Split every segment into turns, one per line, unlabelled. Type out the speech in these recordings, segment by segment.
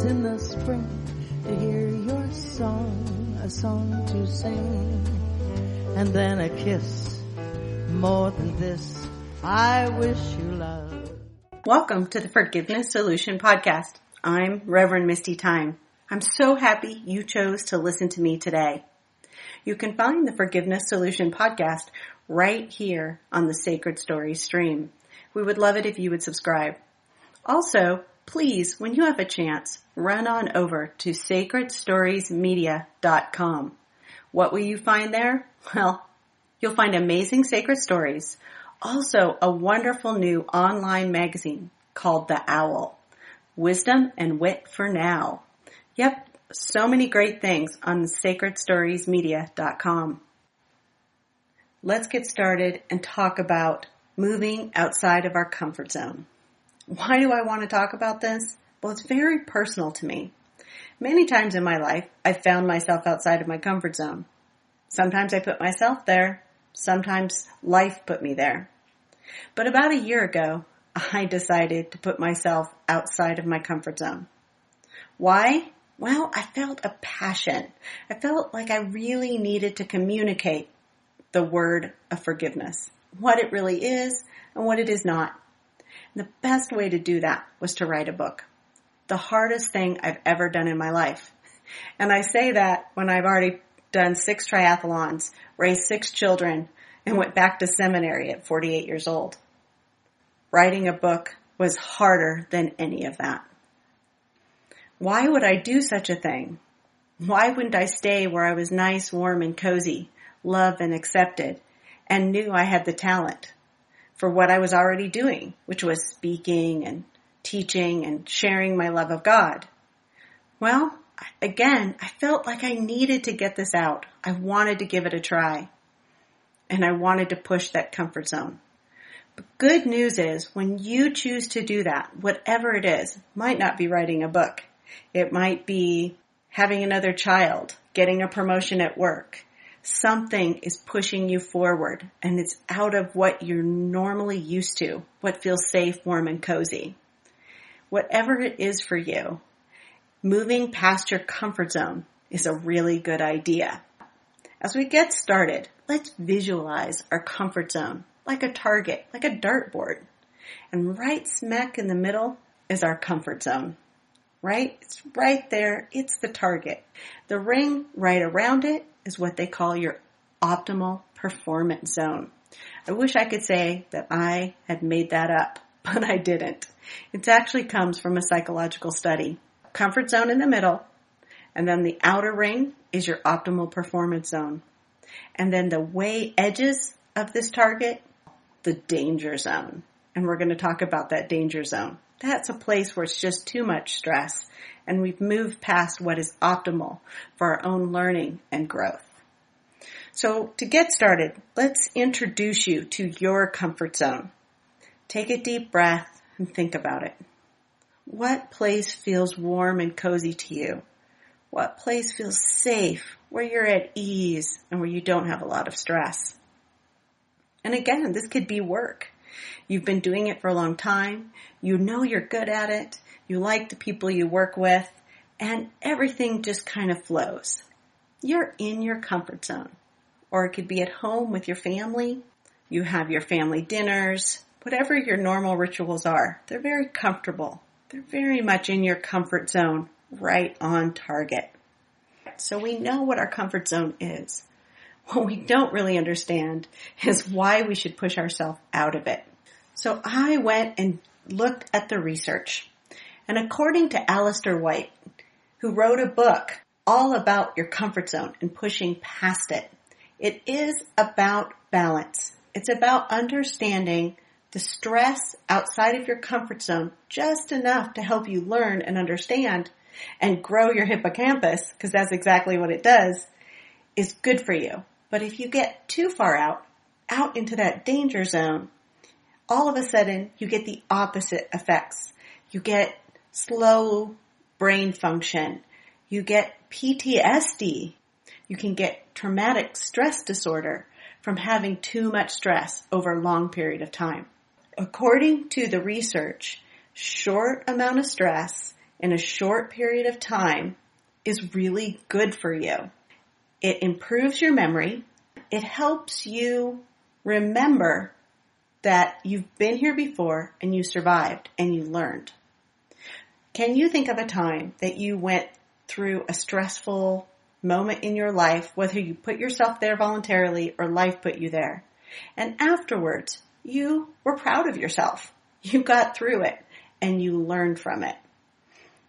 in the spring to hear your song, a song to sing, and then a kiss. More than this, I wish you love.
Welcome to the Forgiveness Solution Podcast. I'm Reverend Misty Tyme. I'm so happy you chose to listen to me today. You can find the Forgiveness Solution Podcast right here on the Sacred Stories stream. We would love it if you would subscribe. Also, please, when you have a chance, run on over to sacredstoriesmedia.com. What will you find there? Well, you'll find amazing sacred stories. Also, a wonderful new online magazine called The Owl. Wisdom and wit for now. Yep, so many great things on sacredstoriesmedia.com. Let's get started and talk about moving outside of our comfort zone. Why do I want to talk about this? Well, it's very personal to me. Many times in my life, I've found myself outside of my comfort zone. Sometimes I put myself there. Sometimes life put me there. But about a year ago, I decided to put myself outside of my comfort zone. Why? Well, I felt a passion. I felt like I really needed to communicate the word of forgiveness, what it really is and what it is not. The best way to do that was to write a book. The hardest thing I've ever done in my life. And I say that when I've already done 6 triathlons, raised 6 children, and went back to seminary at 48 years old. Writing a book was harder than any of that. Why would I do such a thing? Why wouldn't I stay where I was nice, warm, and cozy, loved and accepted, and knew I had the talent for what I was already doing, which was speaking and teaching and sharing my love of God? Well, again, I felt like I needed to get this out. I wanted to give it a try. And I wanted to push that comfort zone. But good news is when you choose to do that, whatever it is, might not be writing a book. It might be having another child, getting a promotion at work. Something is pushing you forward, and it's out of what you're normally used to, what feels safe, warm, and cozy. Whatever it is for you, moving past your comfort zone is a really good idea. As we get started, let's visualize our comfort zone like a target, like a dartboard. And right smack in the middle is our comfort zone. Right? It's right there. It's the target. The ring right around it is what they call your optimal performance zone. I wish I could say that I had made that up, but I didn't. It actually comes from a psychological study. Comfort zone in the middle, and then the outer ring is your optimal performance zone. And then the way edges of this target, the danger zone. And we're going to talk about that danger zone. That's a place where it's just too much stress, and we've moved past what is optimal for our own learning and growth. So to get started, let's introduce you to your comfort zone. Take a deep breath and think about it. What place feels warm and cozy to you? What place feels safe, where you're at ease and where you don't have a lot of stress? And again, this could be work. You've been doing it for a long time. You know you're good at it. You like the people you work with, and everything just kind of flows. You're in your comfort zone. Or it could be at home with your family. You have your family dinners. Whatever your normal rituals are, they're very comfortable. They're very much in your comfort zone, right on target. So we know what our comfort zone is. What we don't really understand is why we should push ourselves out of it. So I went and looked at the research. And according to Alistair White, who wrote a book all about your comfort zone and pushing past it, it is about balance. It's about understanding the stress outside of your comfort zone just enough to help you learn and understand and grow your hippocampus, because that's exactly what it does, is good for you. But if you get too far out into that danger zone, all of a sudden you get the opposite effects. You get slow brain function. You get PTSD. You can get traumatic stress disorder from having too much stress over a long period of time. According to the research, short amount of stress in a short period of time is really good for you. It improves your memory. It helps you remember that you've been here before and you survived and you learned. Can you think of a time that you went through a stressful moment in your life, whether you put yourself there voluntarily or life put you there, and afterwards you were proud of yourself? You got through it and you learned from it.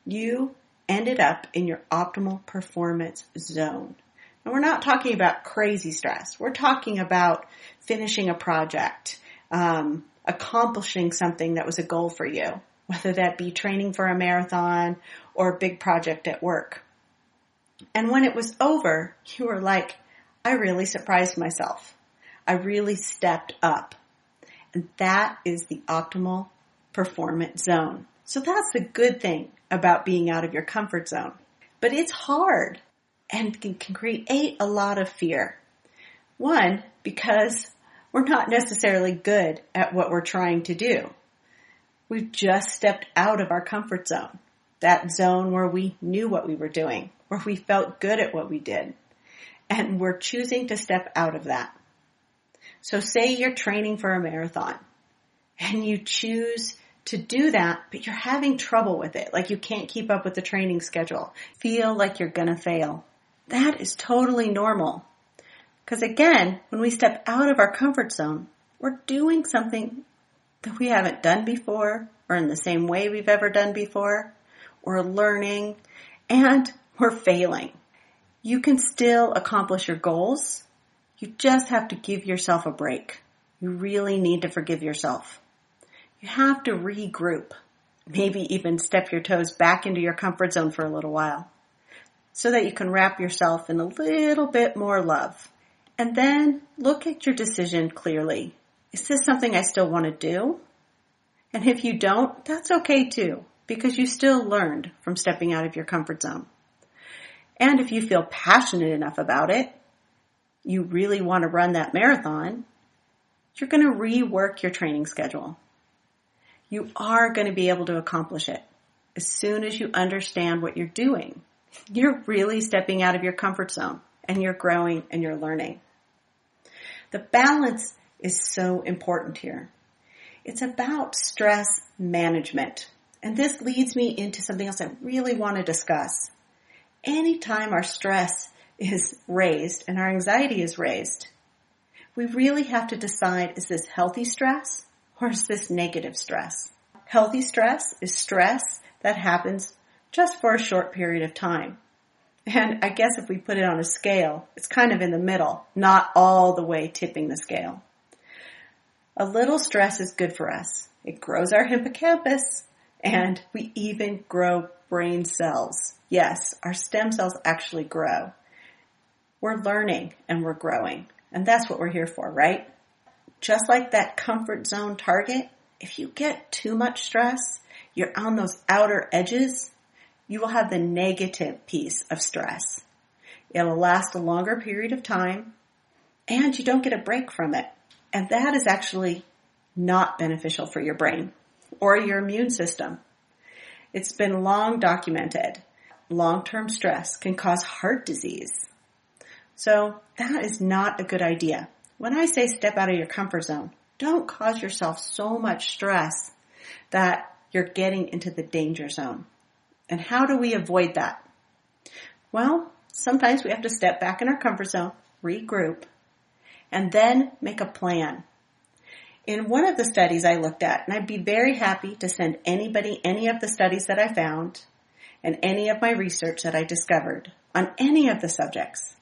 You ended up in your optimal performance zone. And we're not talking about crazy stress. We're talking about finishing a project, accomplishing something that was a goal for you, whether that be training for a marathon or a big project at work. And when it was over, you were like, I really surprised myself. I really stepped up. And that is the optimal performance zone. So that's the good thing about being out of your comfort zone. But it's hard and can create a lot of fear. One, because we're not necessarily good at what we're trying to do. We've just stepped out of our comfort zone, that zone where we knew what we were doing, where we felt good at what we did, and we're choosing to step out of that. So say you're training for a marathon, and you choose to do that, but you're having trouble with it, like you can't keep up with the training schedule, feel like you're gonna fail. That is totally normal. Because again, when we step out of our comfort zone, we're doing something that we haven't done before, or in the same way we've ever done before. We're learning, and we're failing. You can still accomplish your goals. You just have to give yourself a break. You really need to forgive yourself. You have to regroup. Maybe even step your toes back into your comfort zone for a little while, so that you can wrap yourself in a little bit more love. And then look at your decision clearly. Is this something I still want to do? And if you don't, that's okay too, because you still learned from stepping out of your comfort zone. And if you feel passionate enough about it, you really want to run that marathon, you're going to rework your training schedule. You are going to be able to accomplish it as soon as you understand what you're doing. You're really stepping out of your comfort zone, and you're growing and you're learning. The balance is so important here. It's about stress management. And this leads me into something else I really want to discuss. Anytime our stress is raised and our anxiety is raised, we really have to decide, is this healthy stress or is this negative stress? Healthy stress is stress that happens just for a short period of time. And I guess if we put it on a scale, it's kind of in the middle, not all the way tipping the scale. A little stress is good for us. It grows our hippocampus, and we even grow brain cells. Yes, our stem cells actually grow. We're learning and we're growing, and that's what we're here for, right? Just like that comfort zone target, if you get too much stress, you're on those outer edges, you will have the negative piece of stress. It'll last a longer period of time, and you don't get a break from it. And that is actually not beneficial for your brain or your immune system. It's been long documented. Long-term stress can cause heart disease. So that is not a good idea. When I say step out of your comfort zone, don't cause yourself so much stress that you're getting into the danger zone. And how do we avoid that? Well, sometimes we have to step back in our comfort zone, regroup, and then make a plan. In one of the studies I looked at, and I'd be very happy to send anybody any of the studies that I found and any of my research that I discovered on any of the subjects.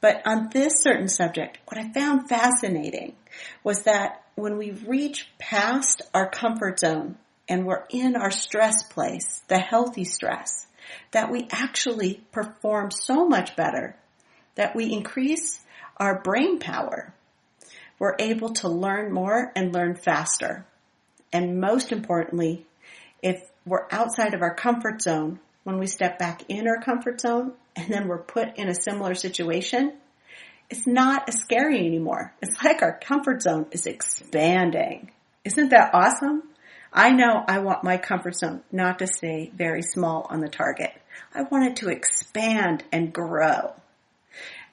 But on this certain subject, what I found fascinating was that when we reach past our comfort zone and we're in our stress place, the healthy stress, that we actually perform so much better, that we increase our brain power. We're able to learn more and learn faster. And most importantly, if we're outside of our comfort zone, when we step back in our comfort zone and then we're put in a similar situation, it's not as scary anymore. It's like our comfort zone is expanding. Isn't that awesome? I know I want my comfort zone not to stay very small on the target. I want it to expand and grow.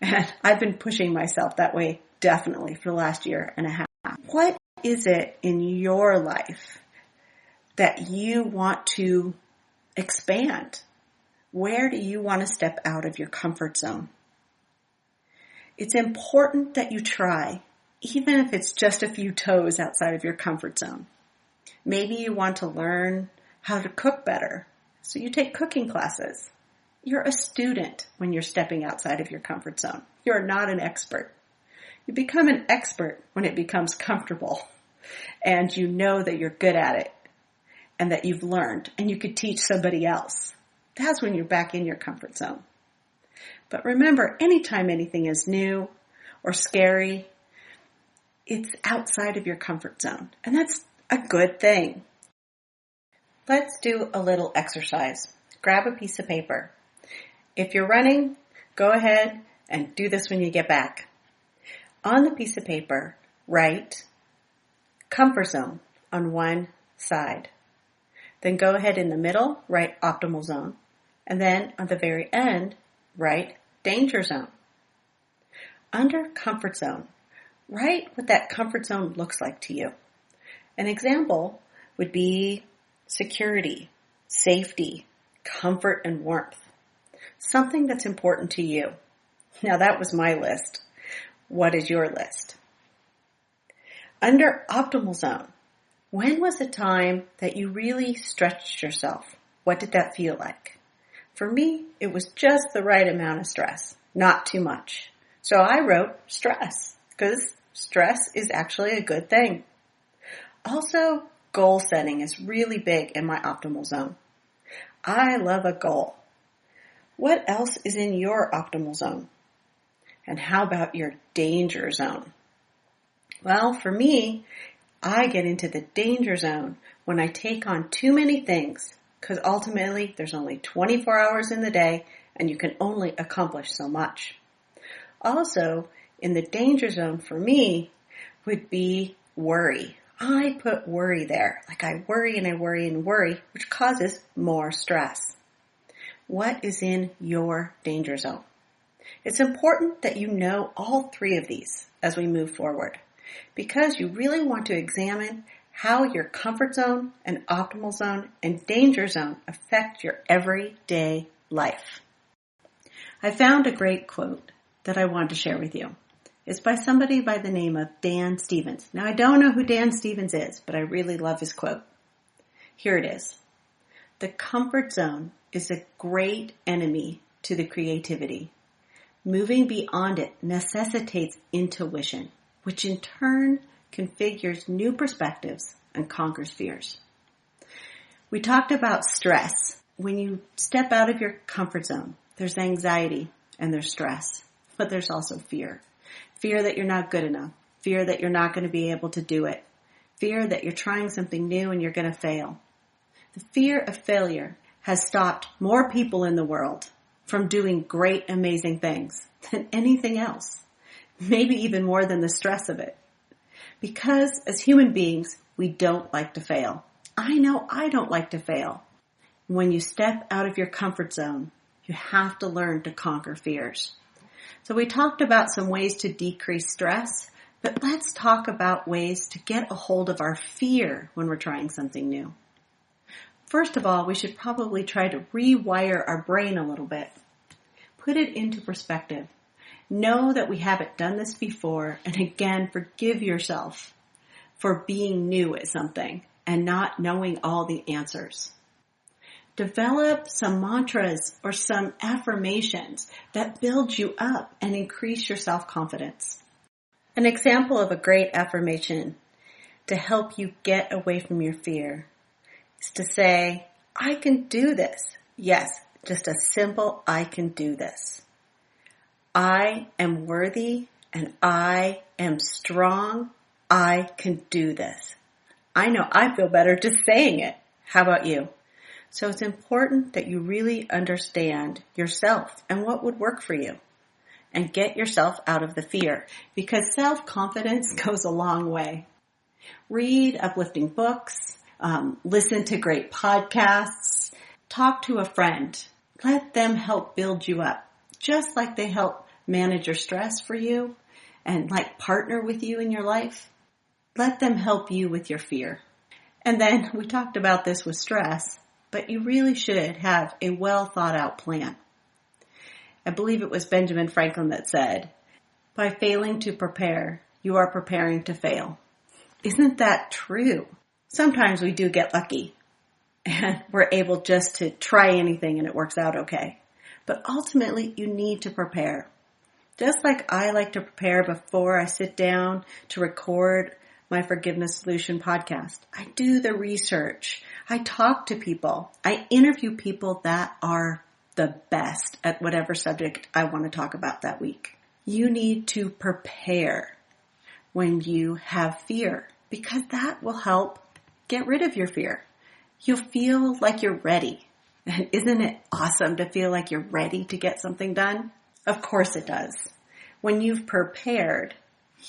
And I've been pushing myself that way definitely for the last year and a half. What is it in your life that you want to expand? Where do you want to step out of your comfort zone? It's important that you try, even if it's just a few toes outside of your comfort zone. Maybe you want to learn how to cook better, so you take cooking classes. You're a student when you're stepping outside of your comfort zone. You're not an expert. You become an expert when it becomes comfortable and you know that you're good at it and that you've learned and you could teach somebody else. That's when you're back in your comfort zone. But remember, anytime anything is new or scary, it's outside of your comfort zone. And that's a good thing. Let's do a little exercise. Grab a piece of paper. If you're running, go ahead and do this when you get back. On the piece of paper, write comfort zone on one side. Then go ahead in the middle, write optimal zone. And then on the very end, write danger zone. Under comfort zone, write what that comfort zone looks like to you. An example would be security, safety, comfort, and warmth. Something that's important to you. Now that was my list. What is your list? Under optimal zone, when was the time that you really stretched yourself? What did that feel like? For me, it was just the right amount of stress, not too much. So I wrote stress, because stress is actually a good thing. Also, goal setting is really big in my optimal zone. I love a goal. What else is in your optimal zone? And how about your danger zone? Well, for me, I get into the danger zone when I take on too many things, because ultimately there's only 24 hours in the day and you can only accomplish so much. Also, in the danger zone for me would be worry. I put worry there. Like I worry and I worry and worry, which causes more stress. What is in your danger zone? It's important that you know all three of these as we move forward, because you really want to examine how your comfort zone and optimal zone and danger zone affect your everyday life. I found a great quote that I want to share with you. It's by somebody by the name of Dan Stevens. Now, I don't know who Dan Stevens is, but I really love his quote. Here it is. The comfort zone is a great enemy to the creativity. Moving beyond it necessitates intuition, which in turn configures new perspectives and conquers fears. We talked about stress. When you step out of your comfort zone, there's anxiety and there's stress, but there's also fear. Fear that you're not good enough. Fear that you're not going to be able to do it. Fear that you're trying something new and you're going to fail. The fear of failure has stopped more people in the world from doing great, amazing things than anything else. Maybe even more than the stress of it. Because as human beings, we don't like to fail. I know I don't like to fail. When you step out of your comfort zone, you have to learn to conquer fears. So we talked about some ways to decrease stress, but let's talk about ways to get a hold of our fear when we're trying something new. First of all, we should probably try to rewire our brain a little bit. Put it into perspective. Know that we haven't done this before, and again, forgive yourself for being new at something and not knowing all the answers. Develop some mantras or some affirmations that build you up and increase your self-confidence. An example of a great affirmation to help you get away from your fear is to say, I can do this. Yes, just a simple, I can do this. I am worthy and I am strong. I can do this. I know I feel better just saying it. How about you? So it's important that you really understand yourself and what would work for you and get yourself out of the fear, because self-confidence goes a long way. Read uplifting books, listen to great podcasts, talk to a friend. Let them help build you up, just like they help manage your stress for you and like partner with you in your life. Let them help you with your fear. And then we talked about this with stress, but you really should have a well thought out plan. I believe it was Benjamin Franklin that said, by failing to prepare, you are preparing to fail. Isn't that true? Sometimes we do get lucky and we're able just to try anything and it works out okay. But ultimately, you need to prepare. Just like I like to prepare before I sit down to record my Forgiveness Solution podcast. I do the research. I talk to people. I interview people that are the best at whatever subject I want to talk about that week. You need to prepare when you have fear because that will help get rid of your fear. You'll feel like you're ready. And isn't it awesome to feel like you're ready to get something done? Of course it does. When you've prepared,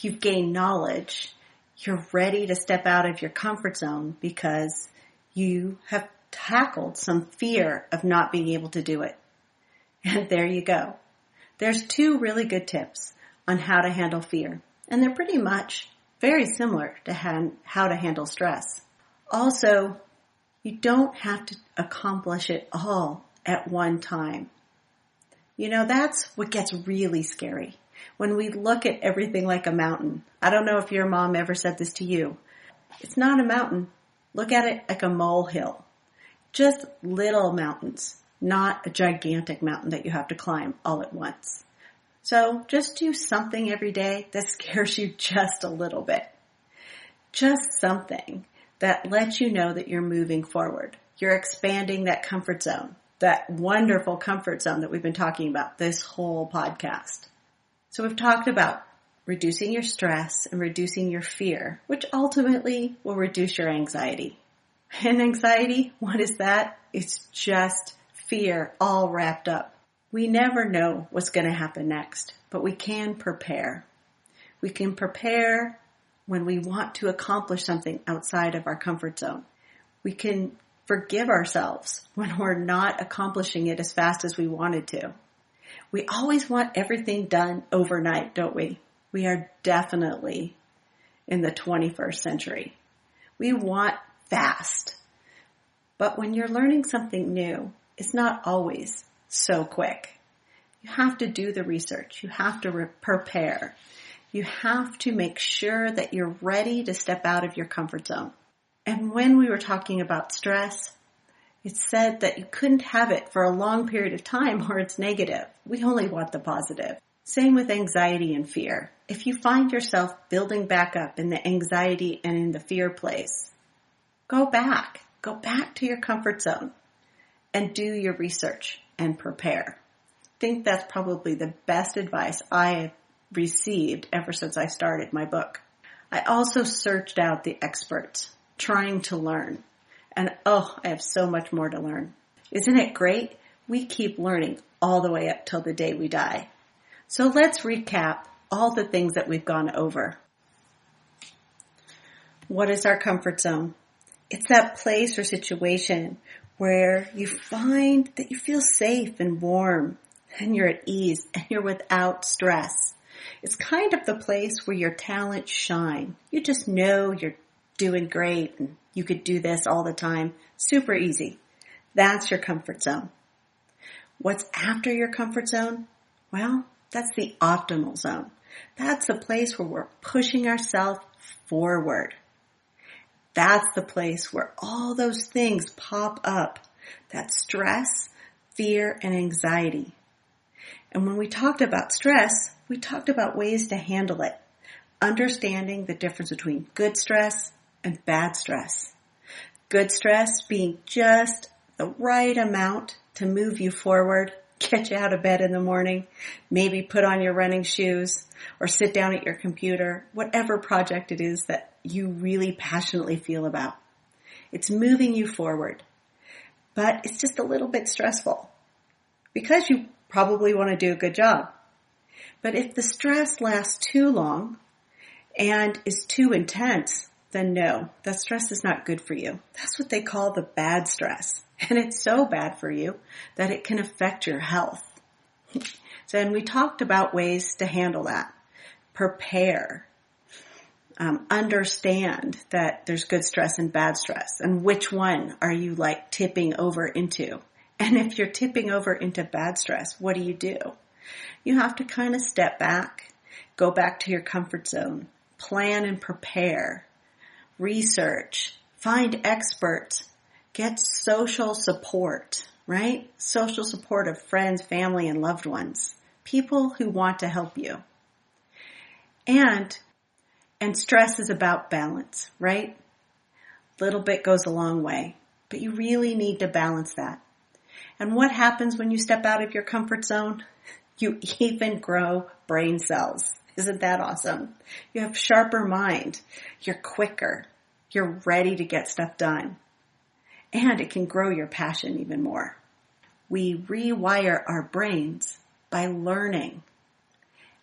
you've gained knowledge, you're ready to step out of your comfort zone because you have tackled some fear of not being able to do it. And there you go. There's 2 really good tips on how to handle fear. And they're pretty much very similar to how to handle stress. Also, you don't have to accomplish it all at one time. You know, that's what gets really scary. When we look at everything like a mountain. I don't know if your mom ever said this to you. It's not a mountain. Look at it like a molehill. Just little mountains, not a gigantic mountain that you have to climb all at once. So just do something every day that scares you just a little bit. Just something that lets you know that you're moving forward. You're expanding that comfort zone, that wonderful comfort zone that we've been talking about this whole podcast. So we've talked about reducing your stress and reducing your fear, which ultimately will reduce your anxiety. And anxiety, what is that? It's just fear all wrapped up. We never know what's going to happen next, but we can prepare. We can prepare when we want to accomplish something outside of our comfort zone. We can forgive ourselves when we're not accomplishing it as fast as we wanted to. We always want everything done overnight, don't we? We are definitely in the 21st century. We want fast. But when you're learning something new, it's not always so quick. You have to do the research. You have to prepare. You have to make sure that you're ready to step out of your comfort zone. And when we were talking about stress, it said that you couldn't have it for a long period of time or it's negative. We only want the positive. Same with anxiety and fear. If you find yourself building back up in the anxiety and in the fear place, go back to your comfort zone and do your research and prepare. I think that's probably the best advice I have received ever since I started my book. I also searched out the experts, trying to learn. And I have so much more to learn. Isn't it great? We keep learning all the way up till the day we die. So let's recap all the things that we've gone over. What is our comfort zone? It's that place or situation where you find that you feel safe and warm and you're at ease and you're without stress. It's kind of the place where your talents shine. You just know you're doing great and you could do this all the time. Super easy. That's your comfort zone. What's after your comfort zone? Well, that's the optimal zone. That's the place where we're pushing ourselves forward. That's the place where all those things pop up. That stress, fear, and anxiety. And when we talked about stress, we talked about ways to handle it. Understanding the difference between good stress and bad stress. Good stress being just the right amount to move you forward, get you out of bed in the morning, maybe put on your running shoes or sit down at your computer, whatever project it is that you really passionately feel about. It's moving you forward, but it's just a little bit stressful because you probably want to do a good job. But if the stress lasts too long and is too intense, then know that stress is not good for you. That's what they call the bad stress. And it's so bad for you that it can affect your health. So, and we talked about ways to handle that. Prepare. Understand that there's good stress and bad stress. And which one are you like tipping over into? And if you're tipping over into bad stress, what do? You have to kind of step back, go back to your comfort zone, plan and prepare, research, find experts, get social support, right? Social support of friends, family, and loved ones, people who want to help you. And stress is about balance, right? Little bit goes a long way, but you really need to balance that. And what happens when you step out of your comfort zone? You even grow brain cells. Isn't that awesome? You have sharper mind. You're quicker. You're ready to get stuff done. And it can grow your passion even more. We rewire our brains by learning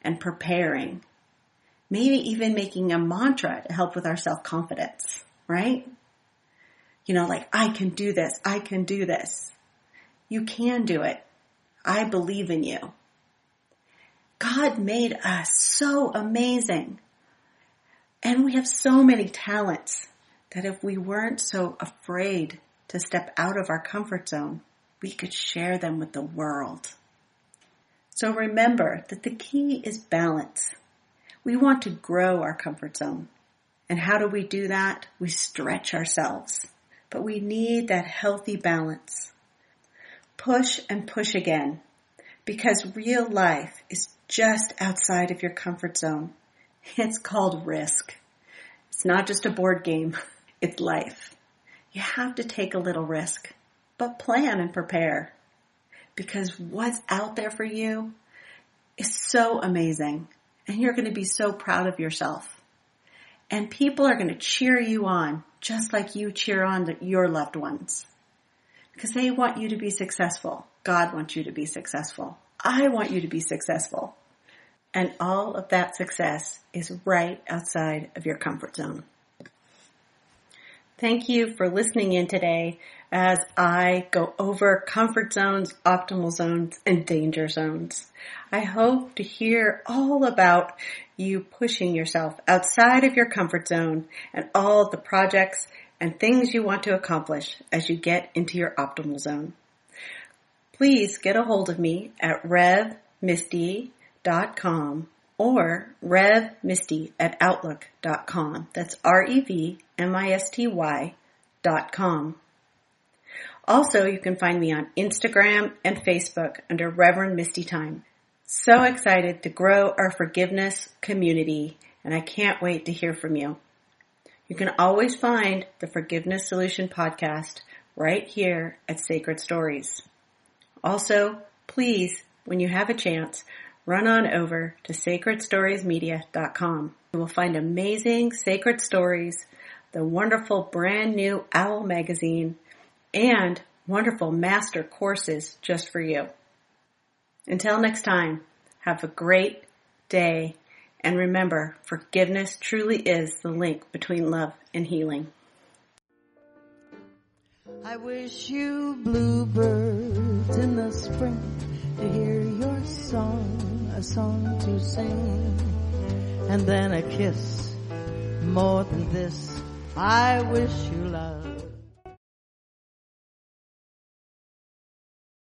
and preparing. Maybe even making a mantra to help with our self-confidence, right? Like, I can do this. I can do this. You can do it. I believe in you. God made us so amazing. And we have so many talents that if we weren't so afraid to step out of our comfort zone, we could share them with the world. So remember that the key is balance. We want to grow our comfort zone. And how do we do that? We stretch ourselves. But we need that healthy balance. Push and push again. Because real life is just outside of your comfort zone. It's called risk. It's not just a board game. It's life. You have to take a little risk. But plan and prepare. Because what's out there for you is so amazing. And you're going to be so proud of yourself. And people are going to cheer you on, just like you cheer on your loved ones. Because they want you to be successful. God wants you to be successful. I want you to be successful. And all of that success is right outside of your comfort zone. Thank you for listening in today as I go over comfort zones, optimal zones, and danger zones. I hope to hear all about you pushing yourself outside of your comfort zone and all of the projects and things you want to accomplish as you get into your optimal zone. Please get a hold of me at revmisty.com or revmisty@outlook.com. That's REVMISTY.com. Also, you can find me on Instagram and Facebook under Reverend Misty Tyme. So excited to grow our forgiveness community, and I can't wait to hear from you. You can always find the Forgiveness Solution podcast right here at Sacred Stories. Also, please, when you have a chance, run on over to sacredstoriesmedia.com. You will find amazing sacred stories, the wonderful brand new Owl magazine, and wonderful master courses just for you. Until next time, have a great day, and remember, forgiveness truly is the link between love and healing.
I wish you bluebirds in the spring to hear your song, a song to sing, and then a kiss more than this. I wish you love.